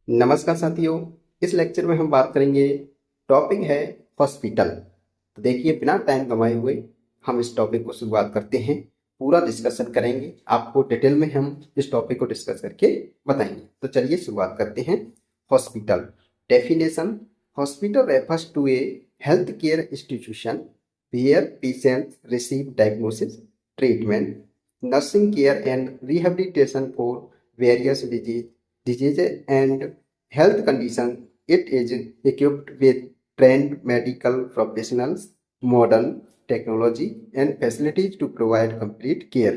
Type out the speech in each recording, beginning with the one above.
नमस्कार साथियों। इस लेक्चर में हम बात करेंगे, टॉपिक है हॉस्पिटल। तो देखिए, बिना टाइम गंवाए हुए हम इस टॉपिक को शुरुआत करते हैं। पूरा डिस्कशन करेंगे, आपको डिटेल में हम इस टॉपिक को डिस्कस करके बताएंगे। तो चलिए शुरुआत करते हैं। Hospital definition: hospital refers to a health care institution where patients receive diagnosis, treatment, nursing care and rehabilitation for various diseases and health condition. It is equipped with trained medical professionals, modern technology and facilities to provide complete care.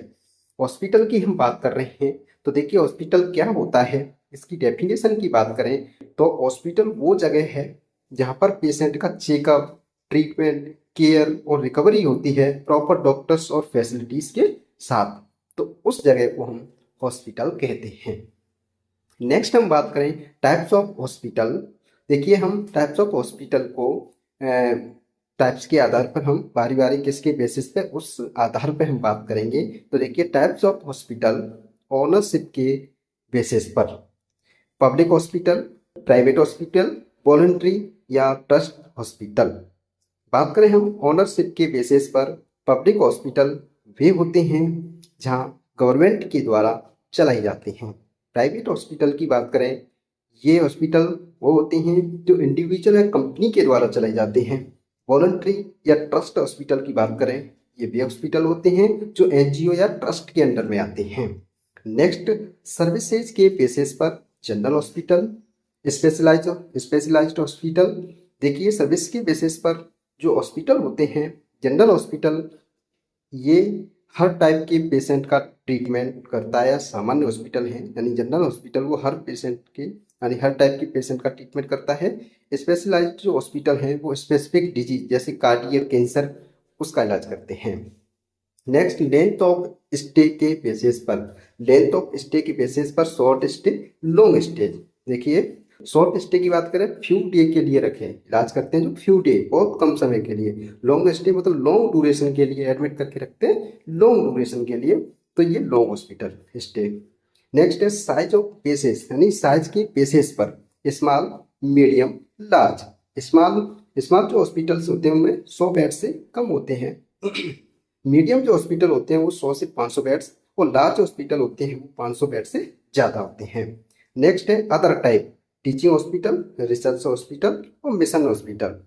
Hospital की हम बात कर रहे हैं, तो देखिए hospital क्या होता है। इसकी डेफिनेशन की बात करें तो हॉस्पिटल वो जगह है जहाँ पर पेशेंट का चेकअप, ट्रीटमेंट, केयर और रिकवरी होती है प्रॉपर डॉक्टर्स और फैसिलिटीज के साथ। तो उस जगह को हम हॉस्पिटल कहते हैं। नेक्स्ट हम बात करें टाइप्स ऑफ हॉस्पिटल। देखिए, हम टाइप्स ऑफ हॉस्पिटल को टाइप्स के आधार पर हम बारी बारी किसके बेसिस पे, उस आधार पे हम बात करेंगे। तो देखिए, टाइप्स ऑफ हॉस्पिटल ओनरशिप के बेसिस पर: public hospital, private hospital, voluntary या ट्रस्ट हॉस्पिटल। बात करें हम ओनरशिप के बेसिस पर, पब्लिक हॉस्पिटल वे होते हैं जहां गवर्नमेंट के द्वारा चलाई जाते हैं। प्राइवेट हॉस्पिटल की बात करें, ये हॉस्पिटल वो होते हैं जो इंडिविजुअल या कंपनी के द्वारा चलाए जाते हैं। वॉलंटरी या ट्रस्ट हॉस्पिटल की बात करें, ये वे हॉस्पिटल होते हैं जो एनजीओ या ट्रस्ट के अंडर में आते हैं। नेक्स्ट, सर्विसेज के बेसिस पर जनरल हॉस्पिटल, स्पेशलाइज्ड हॉस्पिटल। देखिए, सर्विस के बेसिस पर जो हॉस्पिटल होते हैं, जनरल हॉस्पिटल ये हर टाइप के पेशेंट का ट्रीटमेंट करता है। सामान्य हॉस्पिटल है यानी जनरल हॉस्पिटल वो हर पेशेंट के यानी हर टाइप के पेशेंट का ट्रीटमेंट करता है। स्पेशलाइज्ड जो हॉस्पिटल है वो स्पेसिफिक डिजीज जैसे कार्डियक, कैंसर, उसका इलाज करते हैं। नेक्स्ट, लेंथ ऑफ स्टे के बेसिस पर, लेंथ ऑफ स्टे के बेसिस पर शॉर्ट स्टे, लॉन्ग स्टे। देखिए, शॉर्ट स्टे की बात करें, फ्यू डे के लिए रखें, इलाज करते हैं जो फ्यू डे, बहुत कम समय के लिए। लॉन्ग स्टे मतलब लॉन्ग ड्यूरेशन के लिए एडमिट करके रखते हैं, लॉन्ग ड्यूरेशन के लिए। तो ये लॉन्ग हॉस्पिटल स्टे। नेक्स्ट है साइज ऑफ बेसिस यानी साइज के बेसिस पर, small, medium, large. Small small जो हॉस्पिटल्स होते हैं उनमें 100 बेड से कम होते हैं। मीडियम जो हॉस्पिटल होते हैं वो 100 से 500 बेड्स, और लार्ज हॉस्पिटल होते हैं वो 500 बेड से ज़्यादा होते हैं। नेक्स्ट है other type: teaching hospital, research hospital और मिशन हॉस्पिटल।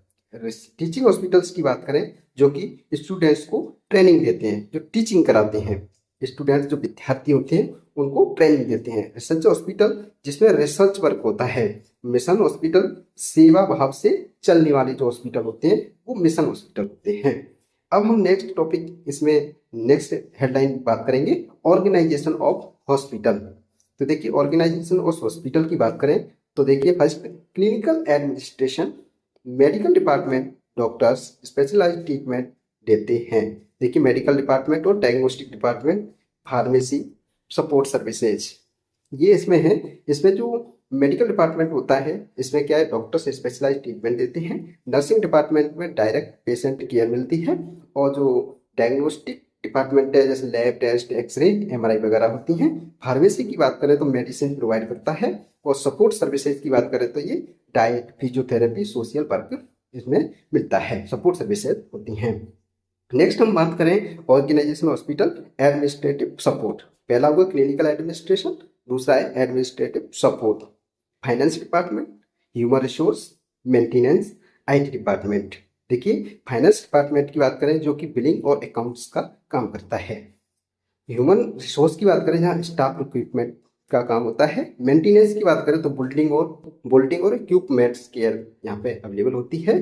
टीचिंग हॉस्पिटल्स की बात करें, जो कि स्टूडेंट्स को ट्रेनिंग देते हैं, जो टीचिंग कराते हैं, स्टूडेंट्स जो विद्यार्थी होते हैं उनको ट्रेनिंग देते हैं। रिसर्च हॉस्पिटल जिसमें रिसर्च वर्क होता है। मिशन हॉस्पिटल सेवा भाव से चलने वाले जो हॉस्पिटल होते हैं वो मिशन हॉस्पिटल होते हैं। अब हम नेक्स्ट टॉपिक इसमें नेक्स्ट हेडलाइन बात करेंगे, ऑर्गेनाइजेशन ऑफ हॉस्पिटल। तो देखिए, ऑर्गेनाइजेशन ऑफ हॉस्पिटल की बात करें तो देखिए, first clinical administration, medical department, doctors specialized treatment देते हैं। देखिए, मेडिकल डिपार्टमेंट और diagnostic department, pharmacy, support services, ये इसमें है। इसमें जो मेडिकल डिपार्टमेंट होता है इसमें क्या है, डॉक्टर्स स्पेशलाइज्ड ट्रीटमेंट देते हैं। नर्सिंग डिपार्टमेंट में डायरेक्ट पेशेंट केयर मिलती है। और जो डायग्नोस्टिक डिपार्टमेंट है जैसे लैब टेस्ट, एक्सरे, एमआरआई वगैरह होती हैं। फार्मेसी की बात करें तो मेडिसिन प्रोवाइड करता है। और सपोर्ट सर्विसेज की बात करें तो ये डाइट, फिजियोथेरेपी, सोशल वर्क इसमें मिलता है, सपोर्ट सर्विसेज होती हैं। नेक्स्ट हम बात करें ऑर्गेनाइजेशन हॉस्पिटल एडमिनिस्ट्रेटिव सपोर्ट। पहला हुआ क्लिनिकल एडमिनिस्ट्रेशन, दूसरा है administrative support. Finance department, human resource, maintenance, IT department. देखिए, फाइनेंस डिपार्टमेंट की बात करें जो कि बिलिंग और अकाउंट्स का काम करता है। ह्यूमन रिसोर्स की बात करें जहाँ स्टाफ रिक्रूटमेंट का काम होता है। मेंटेनेंस की बात करें तो बिल्डिंग और इक्विपमेंट्स केयर यहाँ पे अवेलेबल होती है।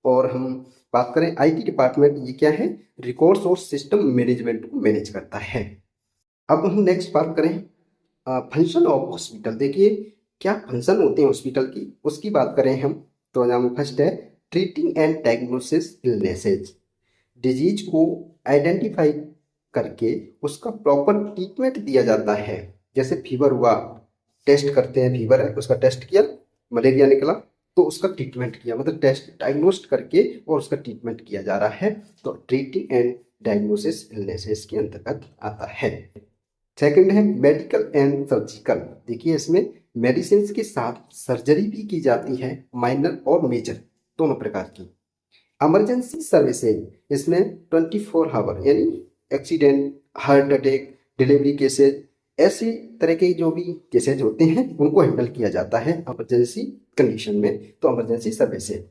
और हम बात करें आईटी डिपार्टमेंट, ये क्या है, रिकॉर्ड्स और सिस्टम मैनेजमेंट को मैनेज करता है। अब हम नेक्स्ट बात करें फंक्शन ऑफ हॉस्पिटल। देखिए, क्या फंक्शन होते हैं हॉस्पिटल की, उसकी बात करें हम तो यहाँ फर्स्ट है treating and diagnosis illnesses. Disease को आइडेंटिफाई करके उसका प्रॉपर ट्रीटमेंट दिया जाता है। जैसे फीवर हुआ, टेस्ट करते हैं, फीवर है उसका टेस्ट किया, मलेरिया निकला तो उसका ट्रीटमेंट किया, मतलब टेस्ट डायग्नोस्ट करके और उसका ट्रीटमेंट किया जा रहा है। तो ट्रीटिंग एंड डायग्नोसिस इलनेसेस के अंतर्गत आता है। सेकंड है मेडिकल एंड सर्जिकल। देखिए, इसमें मेडिसिन के साथ सर्जरी भी की जाती है, माइनर और मेजर दोनों प्रकार की। इमरजेंसी सर्विसेज, इसमें 24 आवर यानी accident, heart attack, delivery cases, ऐसी तरह के जो भी केसेज होते हैं उनको हैंडल किया जाता है इमरजेंसी कंडीशन में, तो emergency services.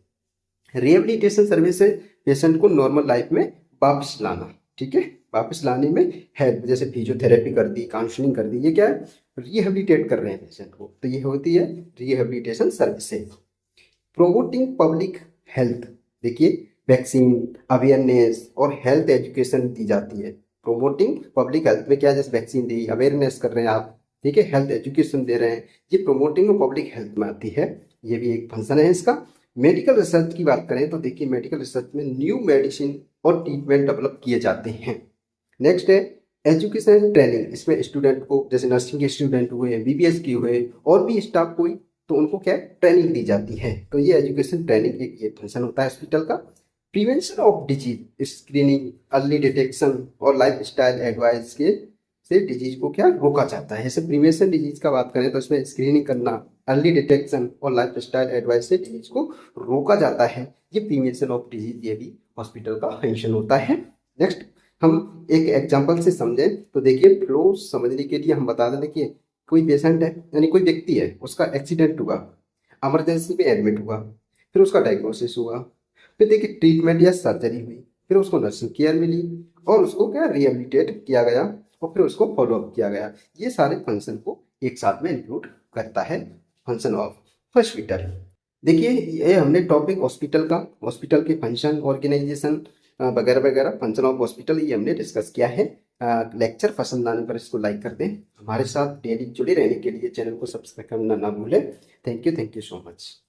Rehabilitation services, patient को नॉर्मल लाइफ में वापस लाना, ठीक है, वापस लाने में हेल्प, जैसे फिजियोथेरेपी कर दी, काउंसलिंग कर दी, ये क्या है, रिहेबिलिटेट कर रहे हैं पेशेंट को, तो ये होती है rehabilitation services. Promoting public health, देखिए वैक्सीन, अवेयरनेस और हेल्थ एजुकेशन दी जाती है। प्रोमोटिंग पब्लिक हेल्थ में क्या है, जैसे वैक्सीन दी, अवेयरनेस कर रहे हैं आप, ठीक है, हेल्थ एजुकेशन दे रहे हैं, ये प्रोमोटिंग और पब्लिक हेल्थ में आती है, ये भी एक फंक्शन है इसका। मेडिकल रिसर्च की बात करें तो देखिए मेडिकल रिसर्च में न्यू मेडिसिन और ट्रीटमेंट डेवलप किए जाते हैं। नेक्स्ट है एजुकेशन ट्रेनिंग, इसमें स्टूडेंट को, जैसे नर्सिंग के स्टूडेंट हुए, एमबीबीएस की हुए और भी स्टाफ कोई, तो उनको क्या ट्रेनिंग दी जाती है, तो ये एजुकेशन ट्रेनिंग एक ये फंक्शन होता है हॉस्पिटल का। Prevention of disease, screening, early detection और लाइफ स्टाइल एडवाइस के से डिजीज को क्या रोका जाता है। जैसे प्रिवेंशन डिजीज का बात करें तो इसमें स्क्रीनिंग करना, अर्ली डिटेक्शन और लाइफ स्टाइल एडवाइस से डिजीज को रोका जाता है, ये प्रिवेंशन ऑफ डिजीज, ये भी हॉस्पिटल का फंक्शन होता है। नेक्स्ट हम एक एग्जाम्पल से समझें तो देखिए, फ्लो समझने के लिए हम बता दें, देखिए कोई पेशेंट है यानी कोई व्यक्ति है, उसका एक्सीडेंट हुआ, इमरजेंसी में एडमिट हुआ, फिर उसका डायग्नोसिस हुआ, फिर देखिए ट्रीटमेंट या सर्जरी हुई, फिर उसको नर्सिंग केयर मिली और उसको क्या रिहेबिलिटेट किया गया और फिर उसको फॉलोअप किया गया। ये सारे फंक्शन को एक साथ में इंक्लूड करता है फंक्शन ऑफ हॉस्पिटल। देखिए ये हमने टॉपिक हॉस्पिटल का, हॉस्पिटल के फंक्शन, ऑर्गेनाइजेशन वगैरह वगैरह, फंक्शन ऑफ हॉस्पिटल, ये हमने डिस्कस किया है। लेक्चर पसंद आने पर इसको लाइक कर दें, हमारे साथ डेली जुड़े रहने के लिए चैनल को सब्सक्राइब करना ना भूलें। Thank you so much.